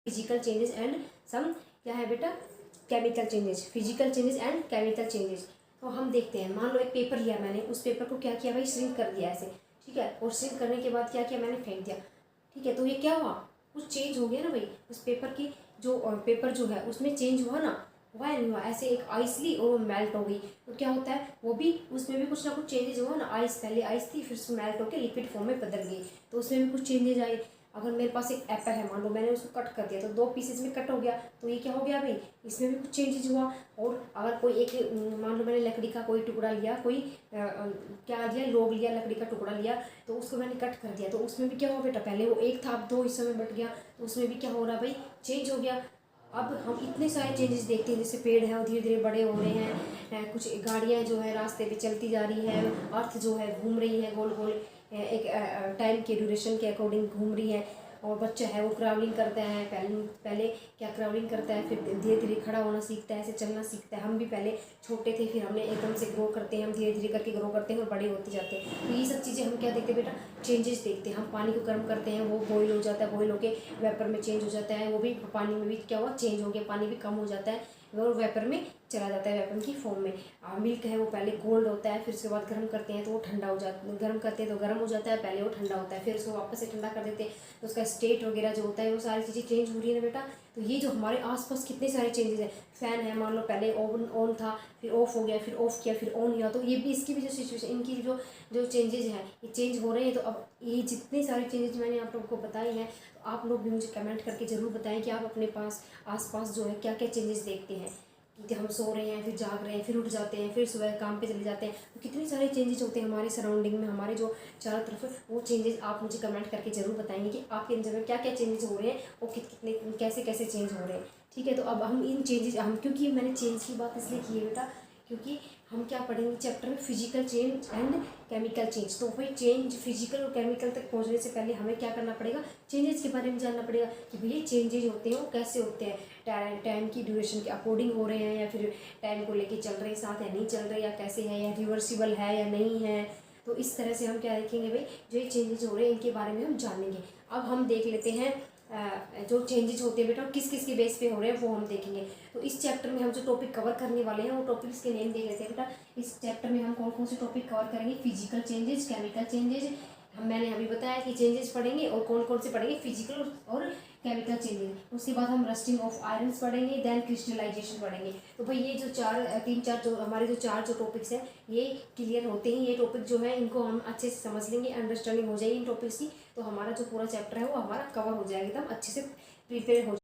Physical changes and some क्या है बेटा, chemical changes, physical changes and chemical changes. तो हम देखते हैं, मान लो एक पेपर लिया मैंने, उस पेपर को क्या किया भाई, श्रिंक कर दिया ऐसे, ठीक है, और श्रिंक करने के बाद क्या किया मैंने, फेंक दिया, ठीक है, तो ये क्या हुआ, कुछ चेंज हो गया ना भाई, उस पेपर की जो पेपर जो है उसमें चेंज हुआ ना, हुआ या नहीं हुआ, ऐसे एक आइस ली और वो मेल्ट हो गई, तो क्या होता है वो भी, उसमें भी कुछ ना कुछ चेंजेस हुआ ना, आइस पहले आइस थी फिर मेल्ट होकर लिक्विड फॉर्म में बदल गई, तो उसमें भी कुछ चेंजेस आए। अगर मेरे पास एक एप्पल है, मान लो मैंने उसको कट कर दिया तो 2 पीसेज में कट हो गया, तो ये क्या हो गया भाई, इसमें भी कुछ चेंजेस हुआ। और अगर कोई एक, मान लो मैंने लकड़ी का कोई टुकड़ा लिया, कोई क्या लिया, लोग लिया, लकड़ी का टुकड़ा लिया, तो उसको मैंने कट कर दिया, तो उसमें भी क्या हुआ बेटा, पहले वो एक था अब 2 हिस्सों में बट गया, तो उसमें भी क्या हो रहा भाई, चेंज हो गया। अब हम इतने सारे चेंजेस देखते हैं, जैसे पेड़ हैं वो धीरे धीरे बड़े हो रहे हैं, कुछ गाड़ियाँ जो है रास्ते पे चलती जा रही है, अर्थ जो है घूम रही है गोल गोल, एक टाइम के ड्यूरेशन के अकॉर्डिंग घूम रही है, और बच्चा है वो क्राउलिंग करता है, पहले पहले क्या क्राउलिंग करता है, फिर धीरे धीरे खड़ा होना सीखता है, ऐसे चलना सीखता है। हम भी पहले छोटे थे, फिर हमने एकदम से ग्रो करते हैं, हम धीरे धीरे करके ग्रो करते हैं और बड़े होते जाते हैं। तो ये सब चीज़ें हम क्या देखते हैं बेटा, चेंजेस देखते हैं। हम पानी को गर्म करते हैं, वो बॉईल हो जाता है, बॉईल होकर वेपर में चेंज हो जाता है, वो भी पानी में भी क्या हुआ, चेंज हो गया, पानी भी कम हो जाता है और वेपर में चला जाता है, वेपर की फॉर्म में। मिल्क है वो पहले कोल्ड होता है, फिर उसके बाद गर्म करते हैं तो वो ठंडा हो जाता है, गर्म करते हैं तो गर्म हो जाता है, पहले वो ठंडा होता है, फिर उसको वापस से ठंडा कर देते हैं, तो उसका स्टेट वगैरह जो होता है वो सारी चीज़ें चेंज हो रही है ना बेटा। तो ये जो हमारे आसपास कितने सारे चेंजेस हैं, फ़ैन है मान लो पहले ओवन ऑन था, फिर ऑफ हो गया, फिर ऑफ किया, फिर ऑन किया, तो ये भी इसकी भी जो सिचुएशन, इनकी जो जो चेंजेस हैं ये चेंज हो रहे हैं। तो अब ये जितने सारे चेंजेस मैंने आप लोगों को बताए हैं, तो आप लोग भी मुझे कमेंट करके ज़रूर बताएं कि आप अपने पास आसपास जो है क्या क्या चेंजेस देखते हैं, कि हम सो रहे हैं, फिर जाग रहे हैं, फिर उठ जाते हैं, फिर सुबह काम पे चले जाते हैं, तो कितने सारे चेंजेस होते हैं हमारे सराउंडिंग में, हमारे जो चारों तरफ, वो चेंजेस आप मुझे कमेंट करके ज़रूर बताएंगे कि आपके नज़र में क्या क्या चेंजेस हो रहे हैं और कितने कैसे कैसे चेंज हो रहे हैं। ठीक है, तो अब हम इन चेंजेस, हम क्योंकि मैंने चेंज की बात इसलिए की है बेटा, क्योंकि हम क्या पढ़ेंगे चैप्टर में, physical change and chemical change. तो भाई चेंज फिजिकल और केमिकल तक पहुंचने से पहले हमें क्या करना पड़ेगा, चेंजेस के बारे में जानना पड़ेगा कि भैया चेंजेस होते हैं वो कैसे होते हैं, टाइम की ड्यूरेशन के अकॉर्डिंग हो रहे हैं, या फिर टाइम को लेके चल रहे हैं साथ, या नहीं चल रहे, या कैसे है, या रिवर्सिबल है या नहीं है। तो इस तरह से हम क्या देखेंगे भाई, जो ये चेंजेस हो रहे हैं इनके बारे में हम जानेंगे। अब हम देख लेते हैं जो चेंजेस होते हैं बेटा किस किस के बेस पे हो रहे हैं वो हम देखेंगे। तो इस चैप्टर में हम जो टॉपिक कवर करने वाले हैं वो टॉपिक्स के नेम देख लेते हैं बेटा। इस चैप्टर में हम कौन कौन से टॉपिक कवर करेंगे, फिजिकल चेंजेस, केमिकल चेंजेस, मैंने अभी बताया कि चेंजेस पढ़ेंगे, और कौन कौन से पढ़ेंगे, फिजिकल और केमिकल चेंजेस। उसके बाद हम रस्टिंग ऑफ आयरन्स पढ़ेंगे, देन क्रिस्टलाइजेशन पढ़ेंगे। तो भाई ये जो तीन चार जो हमारे जो चार जो टॉपिक्स हैं ये क्लियर होते हैं, ये टॉपिक जो है इनको हम अच्छे से समझ लेंगे, अंडरस्टैंडिंग हो जाएगी इन टॉपिक्स की, तो हमारा जो पूरा चैप्टर है वो हमारा कवर हो जाएगा, एकदम अच्छे से प्रिपेयर हो